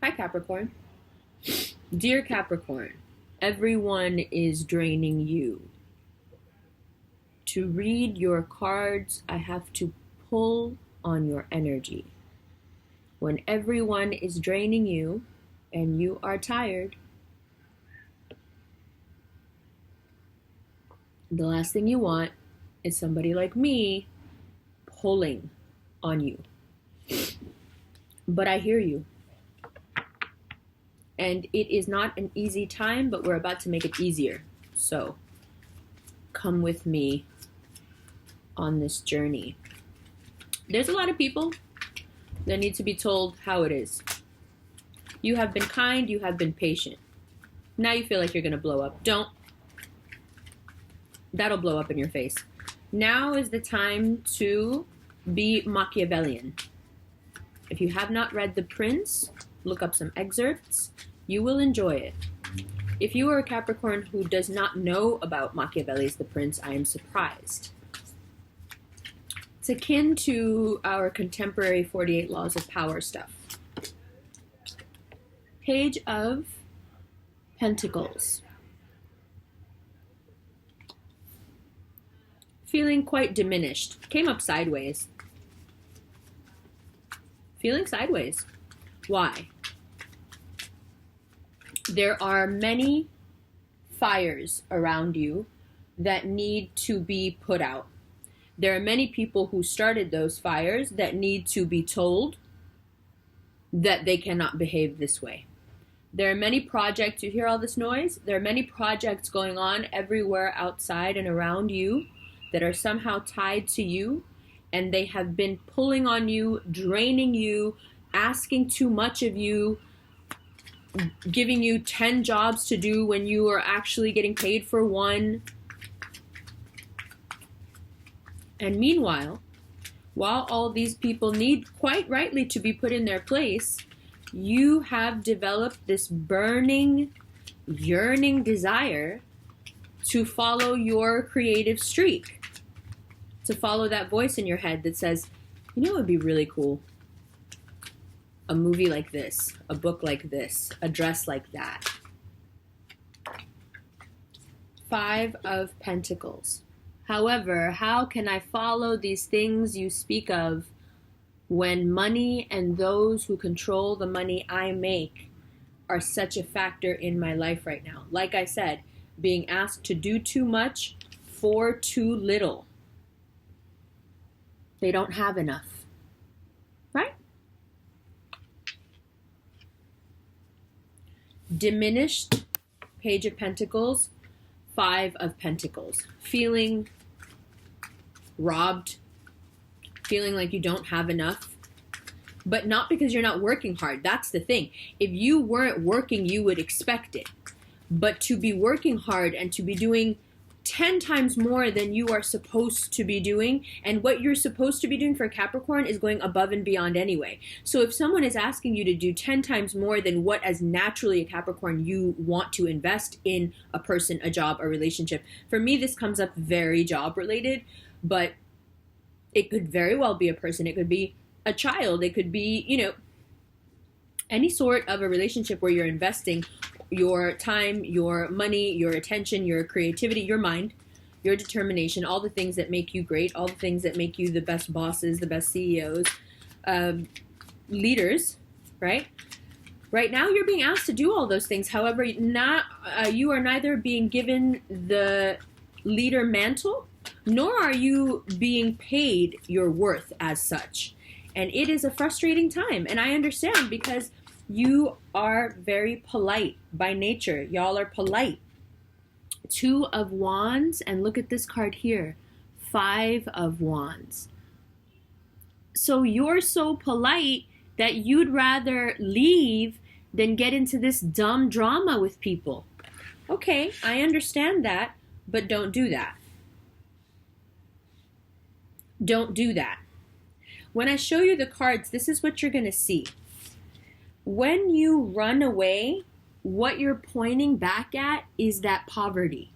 Hi, Capricorn. Dear Capricorn, everyone is draining you. To read your cards, I have to pull on your energy. When everyone is draining you and you are tired, the last thing you want is somebody like me pulling on you. But I hear you. And it is not an easy time, but we're about to make it easier. So come with me on this journey. There's a lot of people that need to be told how it is. You have been kind, you have been patient. Now you feel like you're going to blow up. Don't. That'll blow up in your face. Now is the time to be Machiavellian. If you have not read The Prince, look up some excerpts. You will enjoy it. If you are a Capricorn who does not know about Machiavelli's The Prince, I am surprised. It's akin to our contemporary 48 Laws of Power stuff. Page of Pentacles. Feeling quite diminished. Came up sideways. Feeling sideways. Why? There are many fires around you that need to be put out. There are many people who started those fires that need to be told that they cannot behave this way. There are many projects, you hear all this noise? There are many projects going on everywhere outside and around you that are somehow tied to you, and they have been pulling on you, draining you, asking too much of you, giving you 10 jobs to do when you are actually getting paid for one. And meanwhile, while all these people need quite rightly to be put in their place, you have developed this burning, yearning desire to follow your creative streak. To follow that voice in your head that says, you know what would be really cool? A movie like this, a book like this, a dress like that. 5 of Pentacles. However, how can I follow these things you speak of when money and those who control the money I make are such a factor in my life right now? Like I said, being asked to do too much for too little. They don't have enough, right? Diminished, Page of Pentacles, 5 of Pentacles. Feeling robbed, feeling like you don't have enough, but not because you're not working hard. That's the thing. If you weren't working, you would expect it. But to be working hard and to be doing 10 times more than you are supposed to be doing, and what you're supposed to be doing for Capricorn is going above and beyond anyway. So if someone is asking you to do 10 times more than what as naturally a Capricorn you want to invest in a person, a job, a relationship, for me this comes up very job related, but it could very well be a person, it could be a child, it could be, you know, any sort of a relationship where you're investing your time, your money, your attention, your creativity, your mind, your determination, all the things that make you great, all the things that make you the best bosses, the best CEOs, leaders, right? Right now you're being asked to do all those things. However, you are neither being given the leader mantle, nor are you being paid your worth as such. And it is a frustrating time. And I understand because you are very polite by nature. Y'all are polite. 2 of Wands, and look at this card here. 5 of Wands. So you're so polite that you'd rather leave than get into this dumb drama with people. Okay, I understand that, but don't do that. Don't do that. When I show you the cards, this is what you're going to see. When you run away, what you're pointing back at is that poverty.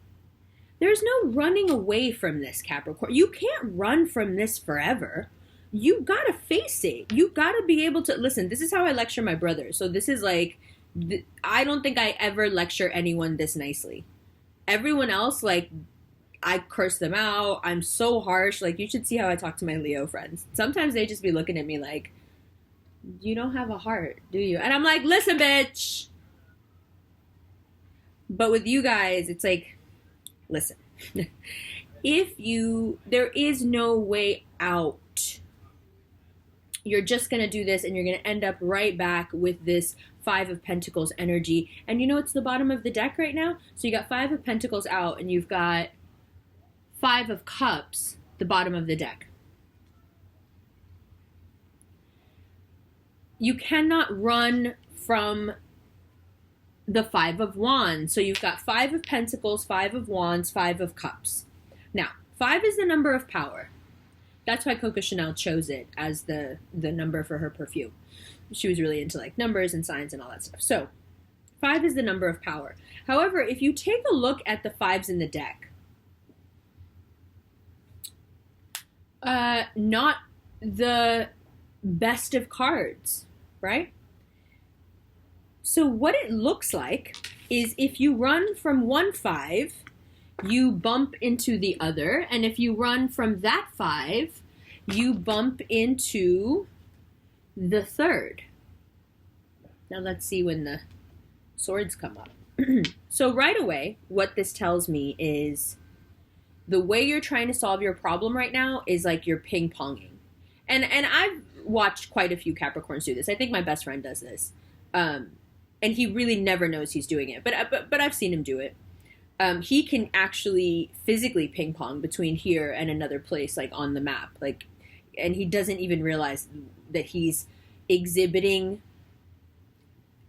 There's no running away from this, Capricorn. You can't run from this forever. you gotta face it. You gotta be able to listen. This is how I lecture my brother. So this is like, I don't think I ever lecture anyone this nicely. Everyone else, like, I curse them out. I'm so harsh. Like, you should see how I talk to my Leo friends. Sometimes they just be looking at me like, you don't have a heart, do you? And I'm like, listen, bitch. But with you guys, it's like, listen. There is no way out. You're just going to do this and you're going to end up right back with this 5 of Pentacles energy. And you know it's the bottom of the deck right now? So you got 5 of Pentacles out and you've got 5 of Cups, the bottom of the deck. You cannot run from the 5 of Wands. So you've got 5 of Pentacles, 5 of Wands, 5 of Cups. Now, 5 is the number of power. That's why Coco Chanel chose it as the number for her perfume. She was really into like numbers and signs and all that stuff. So 5 is the number of power. However, if you take a look at the 5s in the deck, not the best of cards, right? So what it looks like is if you run from one 5, you bump into the other. And if you run from that 5, you bump into the third. Now let's see when the swords come up. So right away, what this tells me is the way you're trying to solve your problem right now is like you're ping-ponging. And I've watched quite a few Capricorns do this. I think my best friend does this. And he really never knows he's doing it. But I've seen him do it. He can actually physically ping pong between here and another place, like on the map, like, and he doesn't even realize that he's exhibiting.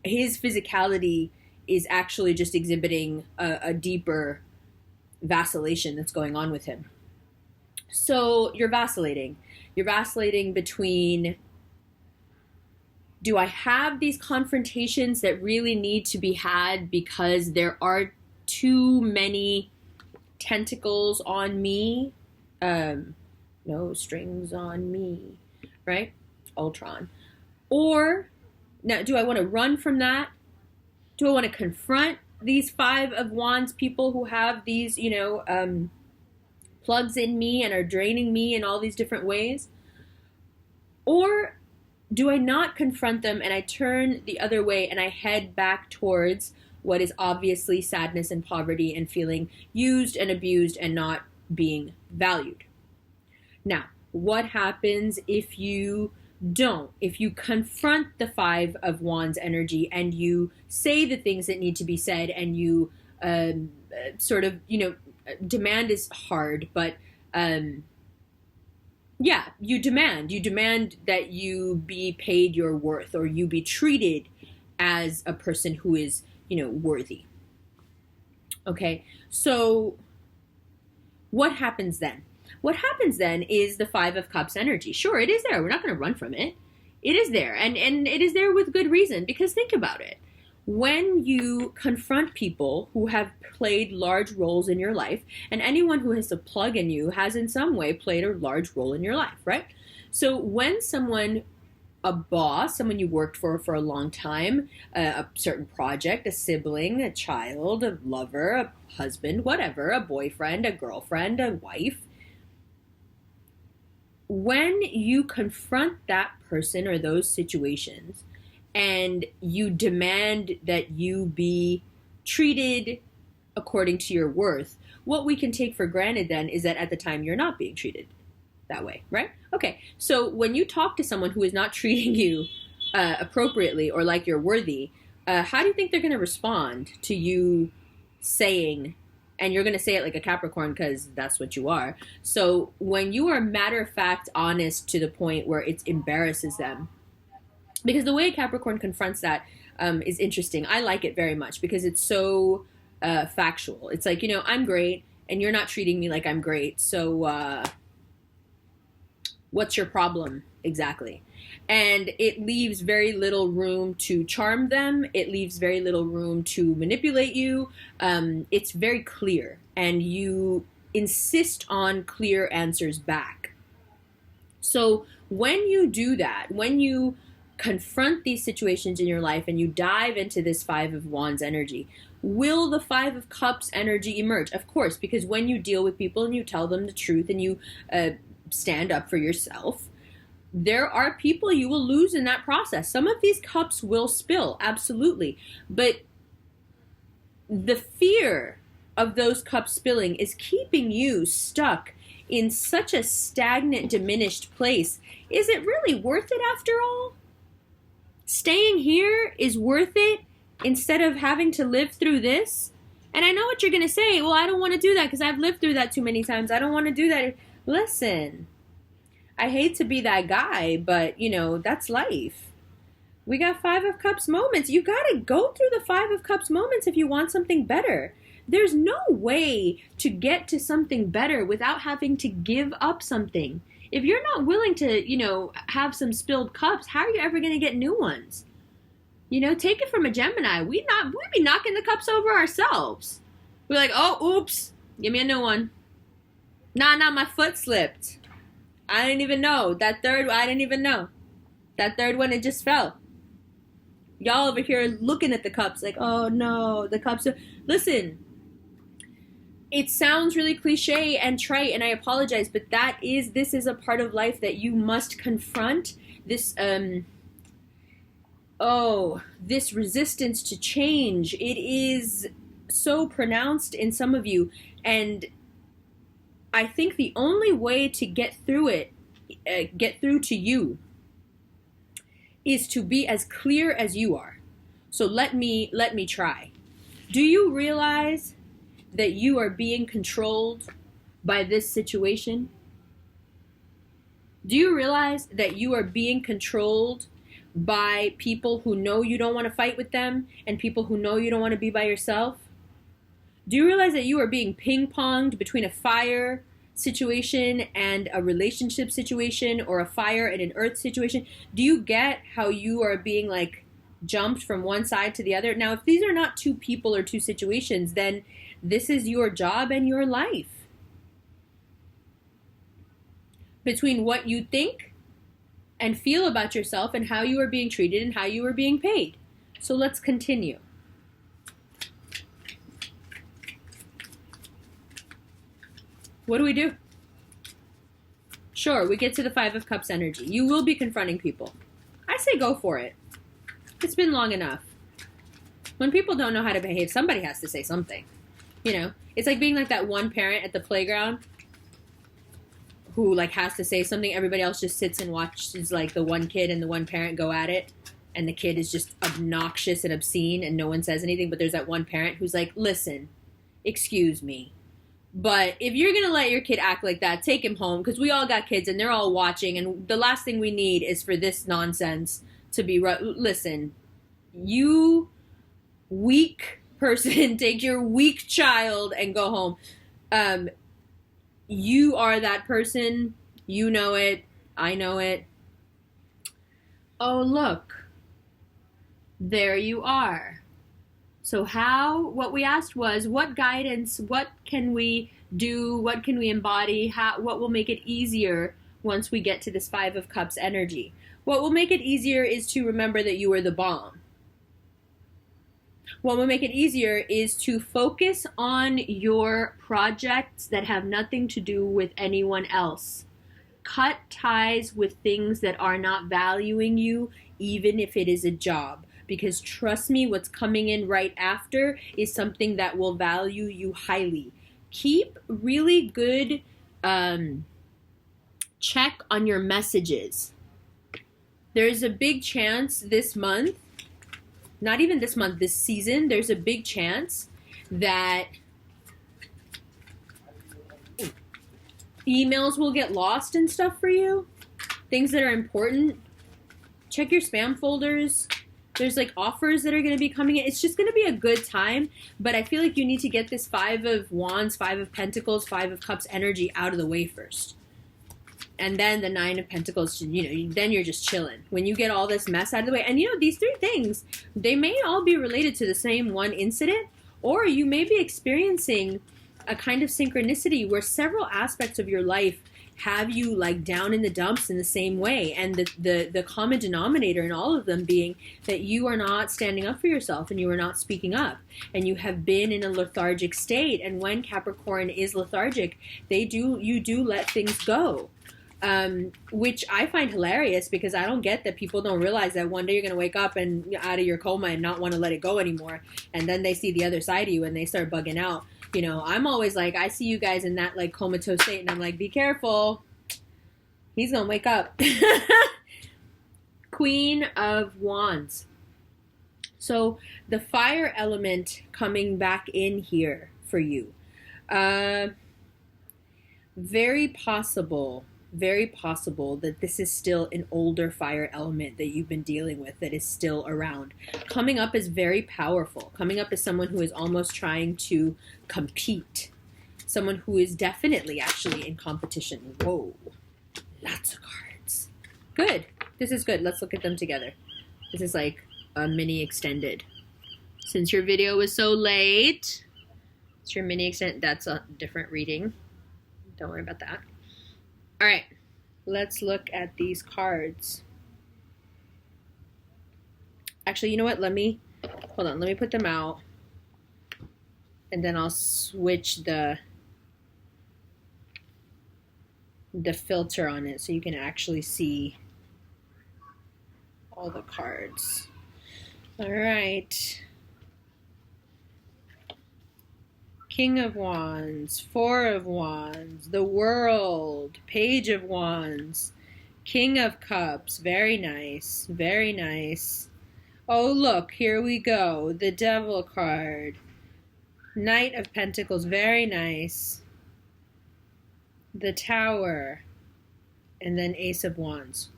His physicality is actually just exhibiting a deeper vacillation that's going on with him. So you're vacillating. You're vacillating between, do I have these confrontations that really need to be had because there are too many tentacles on me? No strings on me, right? Ultron. Or now, do I want to run from that? Do I want to confront these 5 of Wands people who have these, plugs in me and are draining me in all these different ways? Or do I not confront them and I turn the other way and I head back towards what is obviously sadness and poverty and feeling used and abused and not being valued? Now, what happens if you don't? If you confront the 5 of Wands energy and you say the things that need to be said and you demand is hard, but you demand that you be paid your worth or you be treated as a person who is, worthy. Okay, so what happens then? What happens then is the 5 of Cups energy. Sure, it is there. We're not going to run from it. It is there, and it is there with good reason, because think about it. When you confront people who have played large roles in your life, and anyone who has a plug in you has in some way played a large role in your life, right? So when someone, a boss, someone you worked for a long time, a certain project, a sibling, a child, a lover, a husband, whatever, a boyfriend, a girlfriend, a wife, when you confront that person or those situations and you demand that you be treated according to your worth, what we can take for granted then is that at the time you're not being treated that way, right? Okay, so when you talk to someone who is not treating you appropriately or like you're worthy, how do you think they're going to respond to you saying, and you're going to say it like a Capricorn because that's what you are. So when you are matter-of-fact honest to the point where it embarrasses them, because the way Capricorn confronts that is interesting. I like it very much because it's so factual. It's like, I'm great and you're not treating me like I'm great. So what's your problem exactly? And it leaves very little room to charm them. It leaves very little room to manipulate you. It's very clear, and you insist on clear answers back. So When you do that, when you confront these situations in your life and you dive into this Five of Wands energy, will the Five of Cups energy emerge? Of course, because when you deal with people and you tell them the truth and you stand up for yourself, there are people you will lose in that process. Some of these cups will spill, absolutely. But the fear of those cups spilling is keeping you stuck in such a stagnant, diminished place. Is it really worth it after all? Staying here is worth it instead of having to live through this? And I know what you're going to say. Well, I don't want to do that because I've lived through that too many times. I don't want to do that. Listen, I hate to be that guy, but, you know, that's life. We got Five of Cups moments. You got to go through the Five of Cups moments if you want something better. There's no way to get to something better without having to give up something. If you're not willing to, you know, have some spilled cups, how are you ever going to get new ones? You know, take it from a Gemini. We be knocking the cups over ourselves. We're like, oh, oops, give me a new one. Nah, my foot slipped. I didn't even know. That third one, it just fell. Y'all over here looking at the cups like, oh no, the cups are... Listen, it sounds really cliche and trite, and I apologize, but this is a part of life that you must confront. This resistance to change. It is so pronounced in some of you, and I think the only way to get through to you, is to be as clear as you are. So let me try. Do you realize that you are being controlled by this situation? Do you realize that you are being controlled by people who know you don't want to fight with them and people who know you don't want to be by yourself? Do you realize that you are being ping-ponged between a fire situation and a relationship situation, or a fire and an earth situation? Do you get how you are being like jumped from one side to the other? Now, if these are not two people or two situations, then this is your job and your life. Between what you think and feel about yourself and how you are being treated and how you are being paid. So let's continue. What do we do? Sure, we get to the Five of Cups energy. You will be confronting people. I say go for it. It's been long enough. When people don't know how to behave, somebody has to say something. You know, it's like being like that one parent at the playground who like has to say something. Everybody else just sits and watches like the one kid and the one parent go at it. And the kid is just obnoxious and obscene and no one says anything. But there's that one parent who's like, listen, excuse me, but if you're going to let your kid act like that, take him home, because we all got kids and they're all watching, and the last thing we need is for this nonsense to be... Listen, you weak person, take your weak child and go home. You are that person. You know it. I know it. Oh, look. There you are. So what we asked was, what guidance, what can we do, what can we embody, what will make it easier once we get to this Five of Cups energy? What will make it easier is to remember that you are the bomb. What will make it easier is to focus on your projects that have nothing to do with anyone else. Cut ties with things that are not valuing you, even if it is a job. Because trust me, what's coming in right after is something that will value you highly. Keep really good check on your messages. There's a big chance this month, not even this month, this season, there's a big chance that emails will get lost and stuff for you. Things that are important. Check your spam folders. There's like offers that are going to be coming in. It's just going to be a good time. But I feel like you need to get this Five of Wands, Five of Pentacles, Five of Cups energy out of the way first. And then the Nine of Pentacles, then you're just chilling. When you get all this mess out of the way. And these three things, they may all be related to the same one incident. Or you may be experiencing a kind of synchronicity where several aspects of your life have you like down in the dumps in the same way. And the common denominator in all of them being that you are not standing up for yourself and you are not speaking up, and you have been in a lethargic state. And when Capricorn is lethargic, you do let things go. Which I find hilarious, because I don't get that people don't realize that one day you're going to wake up and out of your coma and not want to let it go anymore. And then they see the other side of you and they start bugging out. You know, I'm always like, I see you guys in that like comatose state and I'm like, be careful. He's going to wake up. Queen of Wands. So the fire element coming back in here for you. Very possible that this is still an older fire element that you've been dealing with that is still around. Coming up is very powerful. Coming up is someone who is almost trying to compete. Someone who is definitely actually in competition. Whoa. Lots of cards. Good. This is good. Let's look at them together. This is like a mini extended. Since your video was so late, it's your mini extended. That's a different reading. Don't worry about that. All right, let's look at these cards. Actually, you know what? Hold on. Let me put them out, and then I'll switch the filter on it so you can actually see all the cards. All right. King of Wands, Four of Wands, the World, Page of Wands, King of Cups, very nice, very nice. Oh, look, here we go, the Devil card, Knight of Pentacles, very nice, the Tower, and then Ace of Wands.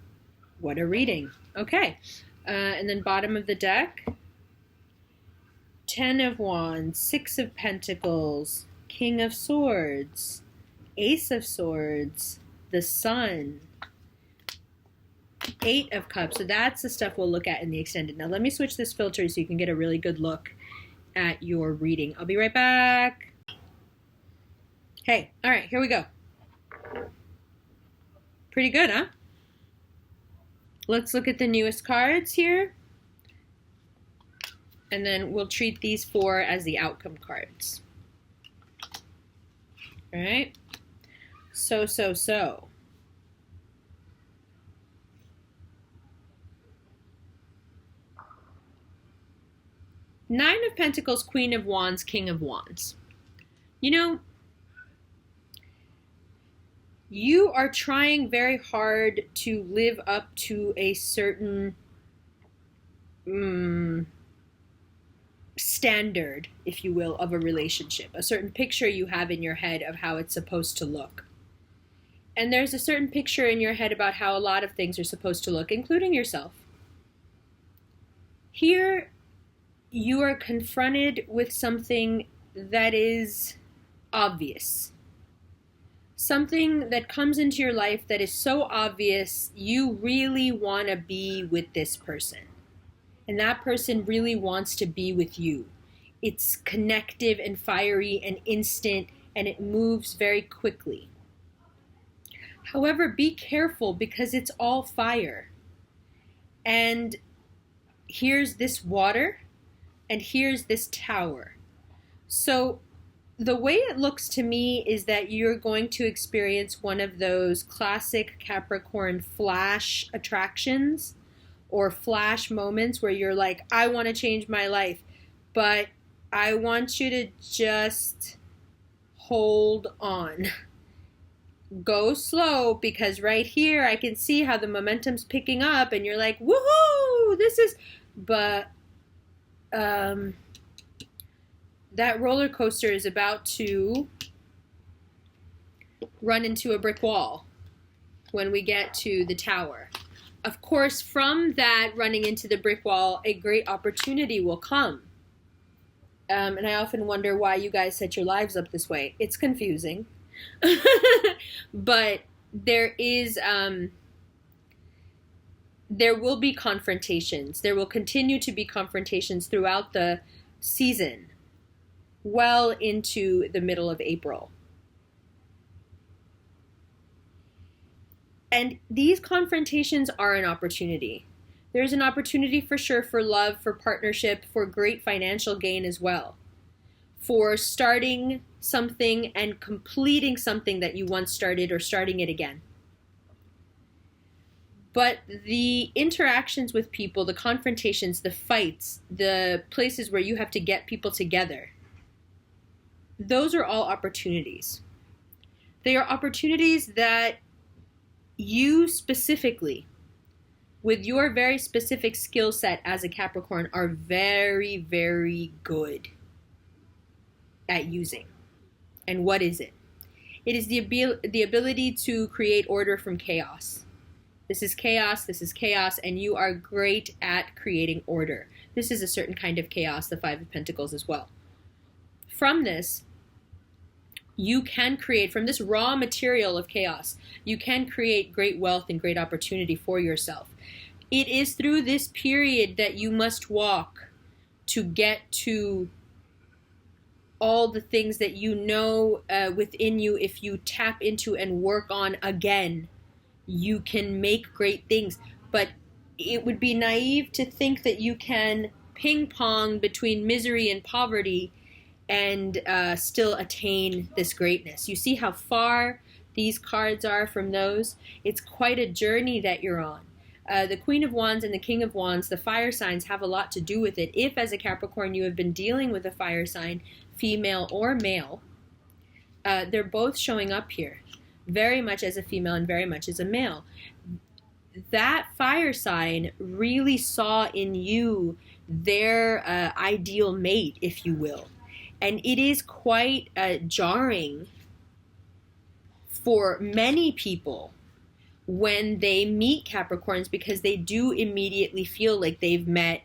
What a reading. Okay, and then bottom of the deck, Ten of Wands, Six of Pentacles, King of Swords, Ace of Swords, the Sun, Eight of Cups. So that's the stuff we'll look at in the extended. Now let me switch this filter so you can get a really good look at your reading. I'll be right back. Hey, all right, here we go. Pretty good, huh? Let's look at the newest cards here. And then we'll treat these four as the outcome cards. All right. So. Nine of Pentacles, Queen of Wands, King of Wands. You know, you are trying very hard to live up to a certain standard, if you will, of a relationship, a certain picture you have in your head of how it's supposed to look. And there's a certain picture in your head about how a lot of things are supposed to look, including yourself. Here, you are confronted with something that is obvious. Something that comes into your life that is so obvious, you really want to be with this person. And that person really wants to be with you. It's connective and fiery and instant, and it moves very quickly. However, be careful, because it's all fire. And here's this water, and here's this tower. So the way it looks to me is that you're going to experience one of those classic Capricorn flash attractions, or flash moments where you're like, I want to change my life, but I want you to just hold on. Go slow, because right here I can see how the momentum's picking up and you're like, woohoo, this is, but that roller coaster is about to run into a brick wall when we get to the tower. Of course, from that running into the brick wall, a great opportunity will come. And I often wonder why you guys set your lives up this way. It's confusing. But there will be confrontations. There will continue to be confrontations throughout the season, well into the middle of April. And these confrontations are an opportunity. There's an opportunity for sure for love, for partnership, for great financial gain as well. For starting something and completing something that you once started, or starting it again. But the interactions with people, the confrontations, the fights, the places where you have to get people together, those are all opportunities. They are opportunities that you specifically, with your very specific skill set as a Capricorn, are very, very good at using. And what is it? It is the ability to create order from chaos. This is chaos, and you are great at creating order. This is a certain kind of chaos, the Five of Pentacles as well. From this, you can create, from this raw material of chaos, you can create great wealth and great opportunity for yourself. It is through this period that you must walk to get to all the things that you know within you. If you tap into and work on again, you can make great things. But it would be naive to think that you can ping pong between misery and poverty and still attain this greatness. You see how far these cards are from those? It's quite a journey that you're on. The Queen of Wands and the King of Wands, the fire signs, have a lot to do with it. If, as a Capricorn, you have been dealing with a fire sign, female or male, they're both showing up here, very much as a female and very much as a male. That fire sign really saw in you their ideal mate, if you will. And it is quite jarring for many people when they meet Capricorns, because they do immediately feel like they've met,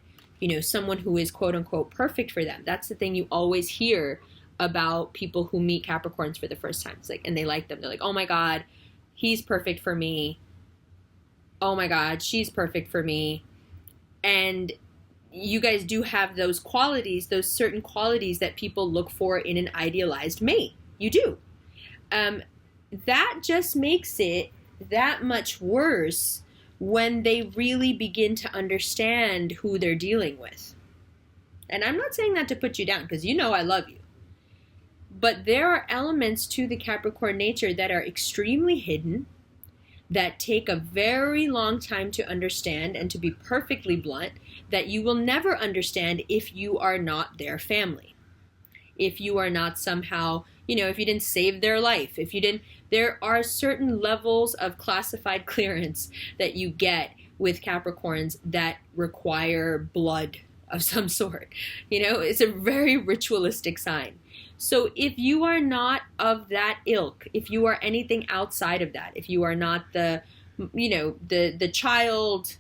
someone who is quote unquote perfect for them. That's the thing you always hear about people who meet Capricorns for the first time. It's like, and they like them. They're like, oh my God, he's perfect for me. Oh my God, she's perfect for me. And you guys do have those qualities, those certain qualities that people look for in an idealized mate. You do. That just makes it that much worse when they really begin to understand who they're dealing with. And I'm not saying that to put you down, because I love you. But there are elements to the Capricorn nature that are extremely hidden, that take a very long time to understand, and to be perfectly blunt, that you will never understand if you are not their family. If you are not somehow, if you didn't save their life, there are certain levels of classified clearance that you get with Capricorns that require blood of some sort. It's a very ritualistic sign. So if you are not of that ilk, if you are anything outside of that, if you are not the child,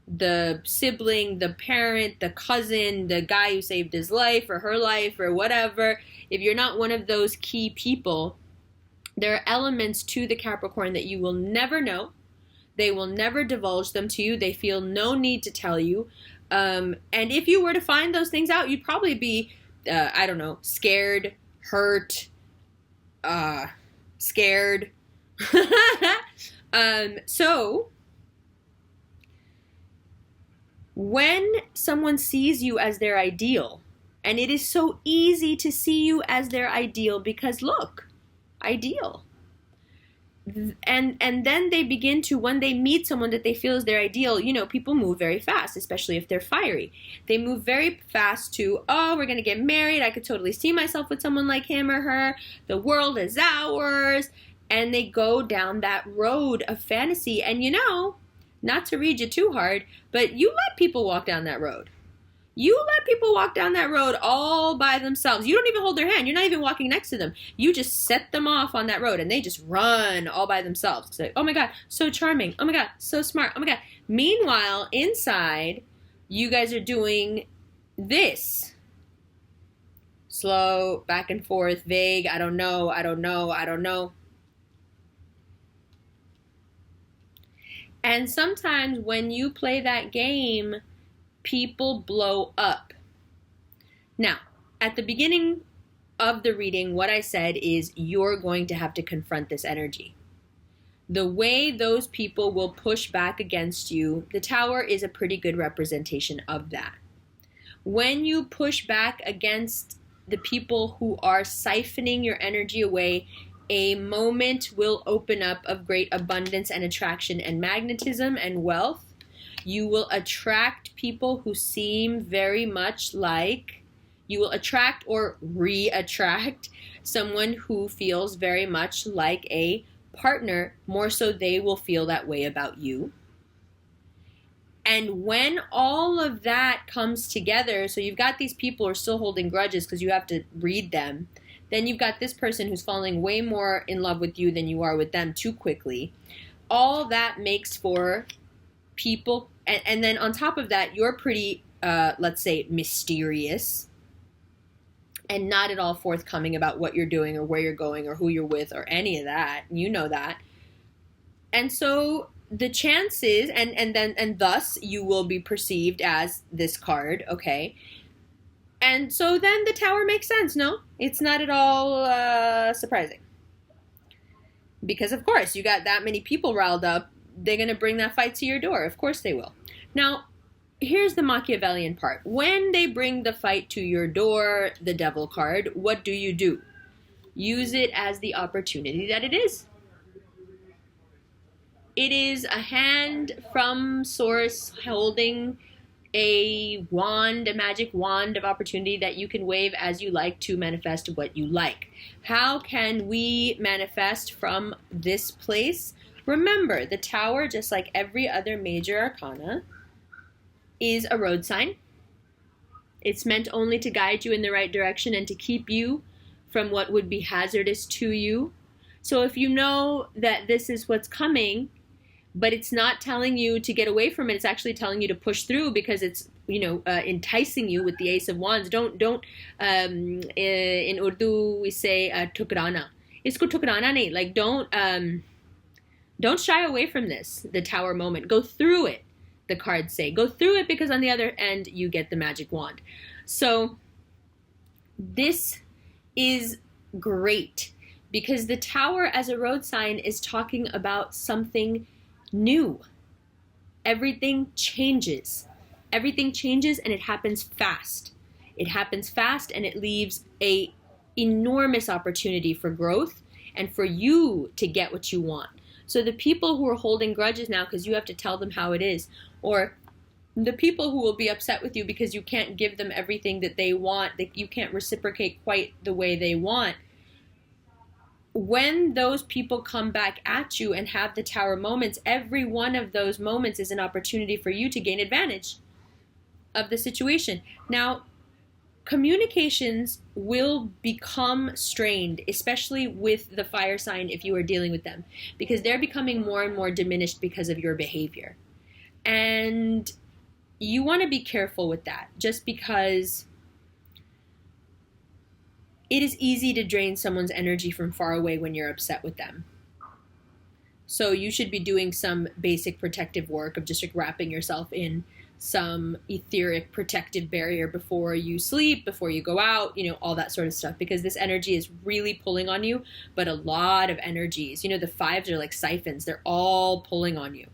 the sibling, the parent, the cousin, the guy who saved his life or her life or whatever, if you're not one of those key people, there are elements to the Capricorn that you will never know. They will never divulge them to you. They feel no need to tell you. And if you were to find those things out, you'd probably be, scared, hurt, scared. So when someone sees you as their ideal, and it is so easy to see you as their ideal because look, ideal. And then they begin to, when they meet someone that they feel is their ideal, people move very fast, especially if they're fiery. They move very fast to, oh, we're going to get married. I could totally see myself with someone like him or her. The world is ours. And they go down that road of fantasy. And not to read you too hard, but you let people walk down that road. You let people walk down that road all by themselves. You don't even hold their hand. You're not even walking next to them. You just set them off on that road and they just run all by themselves. It's like, oh my God, so charming. Oh my God, so smart. Oh my God. Meanwhile, inside, you guys are doing this. Slow, back and forth, vague. I don't know. And sometimes when you play that game, people blow up. Now, at the beginning of the reading, what I said is you're going to have to confront this energy. the way those people will push back against you, the Tower is a pretty good representation of that. When you push back against the people who are siphoning your energy away, a moment will open up of great abundance and attraction and magnetism and wealth. You will attract people who seem very much like, you will attract or re-attract someone who feels very much like a partner, more so they will feel that way about you. And when all of that comes together, so you've got these people who are still holding grudges because you have to read them. Then you've got this person who's falling way more in love with you than you are with them too quickly. All that makes for people, and then on top of that, you're pretty, let's say, mysterious and not at all forthcoming about what you're doing or where you're going or who you're with or any of that. You know that. And so the chances, and thus you will be perceived as this card, okay? And so then the Tower makes sense, no? It's not at all surprising. Because of course, you got that many people riled up, they're going to bring that fight to your door. Of course they will. Now, here's the Machiavellian part. When they bring the fight to your door, the Devil card, what do? Use it as the opportunity that it is. It is a hand from Source holding a wand, a magic wand of opportunity that you can wave as you like to manifest what you like. How can we manifest from this place? Remember, the Tower, just like every other major arcana, is a road sign. It's meant only to guide you in the right direction and to keep you from what would be hazardous to you. So if you know that this is what's coming, but it's not telling you to get away from it, it's actually telling you to push through because it's, enticing you with the Ace of Wands. Don't in Urdu we say tukrana. Isko tukrana nahi. Like don't shy away from this, the Tower moment. Go through it, the cards say. Go through it because on the other end you get the magic wand. So this is great because the Tower as a road sign is talking about something new. Everything changes. Everything changes and it happens fast. It happens fast and it leaves a enormous opportunity for growth and for you to get what you want. So the people who are holding grudges now because you have to tell them how it is, or the people who will be upset with you because you can't give them everything that they want, that you can't reciprocate quite the way they want, when those people come back at you and have the Tower moments, every one of those moments is an opportunity for you to gain advantage of the situation. Now, communications will become strained, especially with the fire sign if you are dealing with them, because they're becoming more and more diminished because of your behavior. And you want to be careful with that, just because it is easy to drain someone's energy from far away when you're upset with them. So you should be doing some basic protective work of just like wrapping yourself in some etheric protective barrier before you sleep, before you go out, all that sort of stuff, because this energy is really pulling on you, but a lot of energies, the fives are like siphons. They're all pulling on you.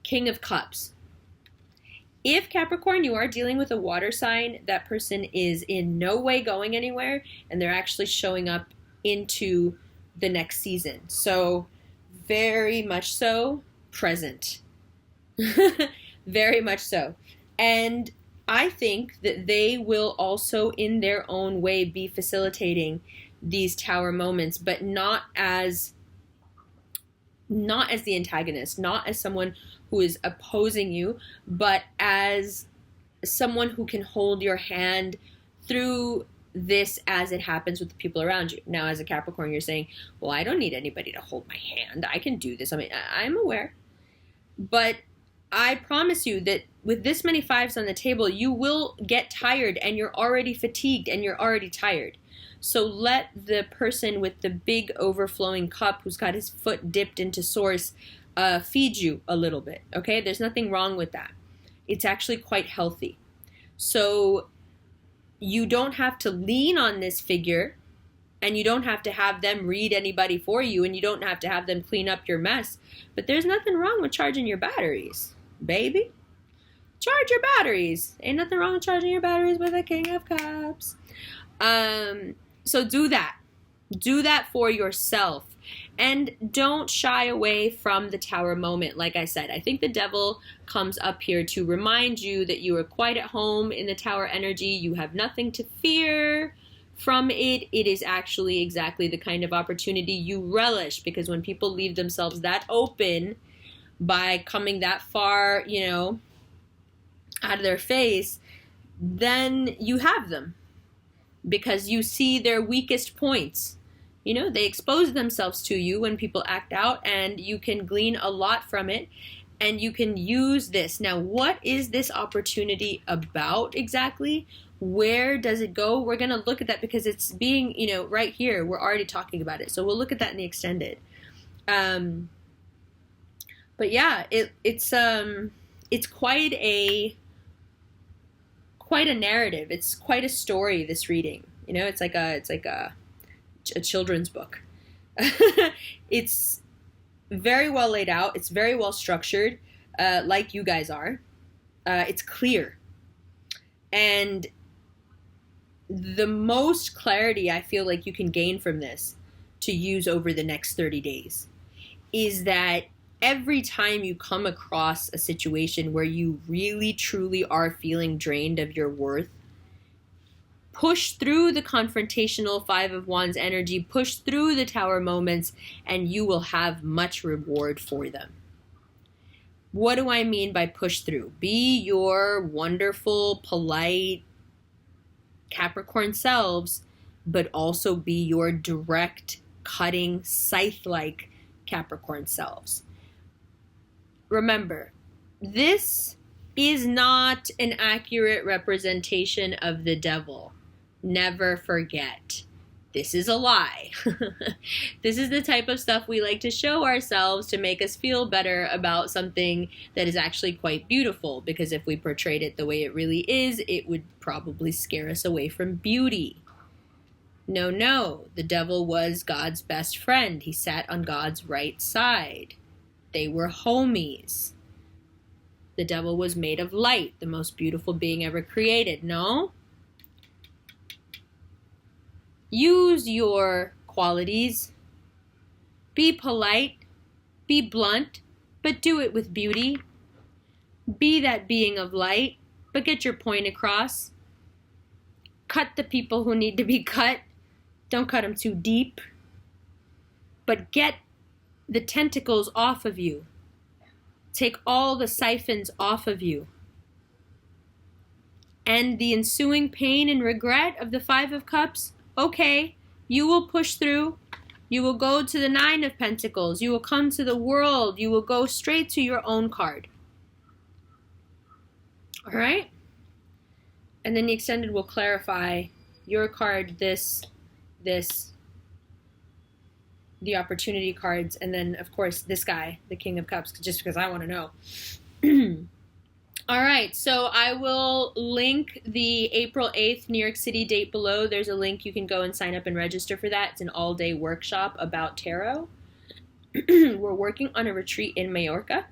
King of Cups. If Capricorn, you are dealing with a water sign, that person is in no way going anywhere, and they're actually showing up into the next season. So very much so present. Very much so. And I think that they will also in their own way be facilitating these Tower moments, but not as the antagonist, not as someone who is opposing you, but as someone who can hold your hand through this as it happens with the people around you. Now, as a Capricorn, you're saying, well, I don't need anybody to hold my hand. I can do this. I mean, I'm aware. But I promise you that with this many fives on the table, you will get tired and you're already fatigued and you're already tired. So let the person with the big overflowing cup who's got his foot dipped into Source feed you a little bit, okay? There's nothing wrong with that. It's actually quite healthy. So you don't have to lean on this figure And you don't have to have them read anybody for you, and you don't have to have them clean up your mess. But there's nothing wrong with charging your batteries, baby. Charge your batteries. Ain't nothing wrong with charging your batteries with a King of Cups. So do that. Do that for yourself. And don't shy away from the Tower moment. Like I said, I think the devil comes up here to remind you that you are quite at home in the Tower energy. You have nothing to fear from it. It is actually exactly the kind of opportunity you relish, because when people leave themselves that open by coming that far, you know, out of their face, then you have them because you see their weakest points. You know, they expose themselves to you when people act out, and you can glean a lot from it, and you can use this. Now, what is this opportunity about exactly? Where does it go? We're going to look at that because it's being, you know, right here. We're already talking about it. So we'll look at that in the extended. But yeah, it's quite a narrative. It's quite a story, this reading. You know, it's like a children's book. It's very well laid out. It's very well structured, like you guys are. It's clear. And the most clarity I feel like you can gain from this to use over the next 30 days is that every time you come across a situation where you really, truly are feeling drained of your worth, push through the confrontational Five of Wands energy, push through the Tower moments, and you will have much reward for them. What do I mean by push through? Be your wonderful, polite Capricorn selves, but also be your direct, cutting, scythe-like Capricorn selves. Remember, this is not an accurate representation of the devil. Never forget. This is a lie. This is the type of stuff we like to show ourselves to make us feel better about something that is actually quite beautiful, because if we portrayed it the way it really is, it would probably scare us away from beauty. No, the devil was God's best friend. He sat on God's right side. They were homies. The devil was made of light, the most beautiful being ever created. No? Use your qualities. Be polite. Be blunt, but do it with beauty. Be that being of light, but get your point across. Cut the people who need to be cut. Don't cut them too deep. But get the tentacles off of you. Take all the siphons off of you. And the ensuing pain and regret of the Five of Cups, okay, you will push through. You will go to the Nine of Pentacles. You will come to the World. You will go straight to your own card. All right? And then the extended will clarify your card, this, the opportunity cards, and then, of course, this guy, the King of Cups, just because I want to know. All right, so I will link the April 8th New York City date below. There's a link. You can go and sign up and register for that. It's an all-day workshop about tarot. We're working on a retreat in Majorca,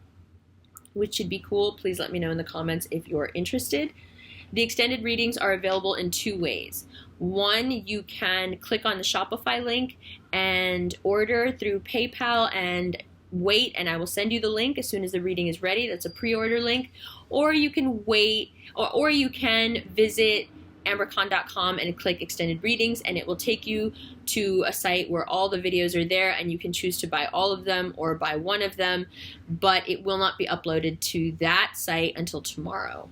which should be cool. Please let me know in the comments if you're interested. The extended readings are available in two ways. One, you can click on the Shopify link and order through PayPal and wait, and I will send you the link as soon as the reading is ready. That's a pre-order link. Or you can wait, or you can visit ambercon.com and click extended readings, and it will take you to a site where all the videos are there, and you can choose to buy all of them or buy one of them, but it will not be uploaded to that site until tomorrow.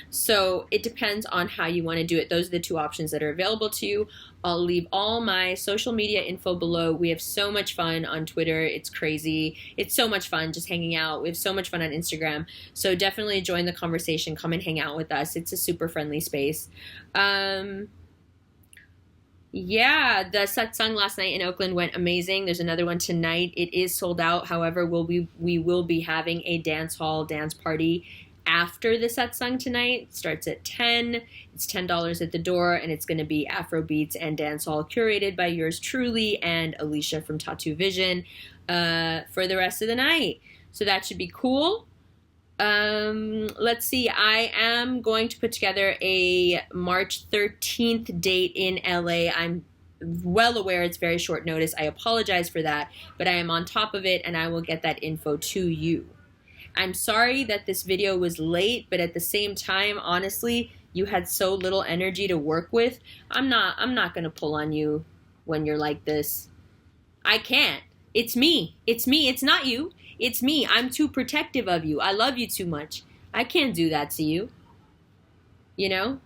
So it depends on how you want to do it. Those are the two options that are available to you. I'll leave all my social media info below. We have so much fun on Twitter. It's crazy. It's so much fun just hanging out. We have so much fun on Instagram. So definitely join the conversation. Come and hang out with us. It's a super friendly space. Yeah, the satsang last night in Oakland went amazing. There's another one tonight. It is sold out. However, we will be having a dance hall, dance party after the satsang tonight. It starts at 10. It's $10 at the door, and it's going to be Afrobeats and dancehall curated by yours truly and Alicia from Tattoo Vision for the rest of the night. So that should be cool. Let's see. I am going to put together a March 13th date in LA. I'm well aware it's very short notice. I apologize for that, but I am on top of it, and I will get that info to you. I'm sorry that this video was late, but at the same time, honestly, you had so little energy to work with. I'm not gonna pull on you when you're like this. I can't. It's me. It's me. It's not you. It's me. I'm too protective of you. I love you too much. I can't do that to you. You know?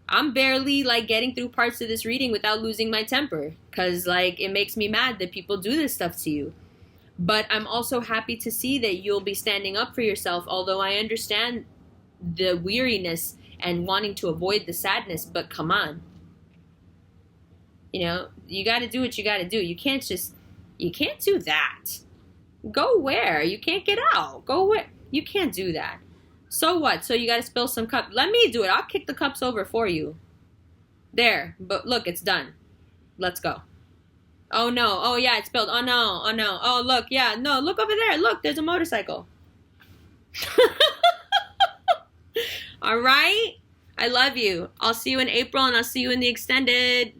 I'm barely like getting through parts of this reading without losing my temper, because like it makes me mad that people do this stuff to you. But I'm also happy to see that you'll be standing up for yourself, although I understand the weariness and wanting to avoid the sadness, but come on. You know, you got to do what you got to do. You can't do that. Go where? You can't get out. Go where? You can't do that. So what? So you got to spill some cup. Let me do it. I'll kick the cups over for you. There. But look, it's done. Let's go. Oh, no. Oh, yeah, it spilled. Oh, no. Oh, no. Oh, look. Yeah. No, look over there. Look, there's a motorcycle. All right. I love you. I'll see you in April, and I'll see you in the extended.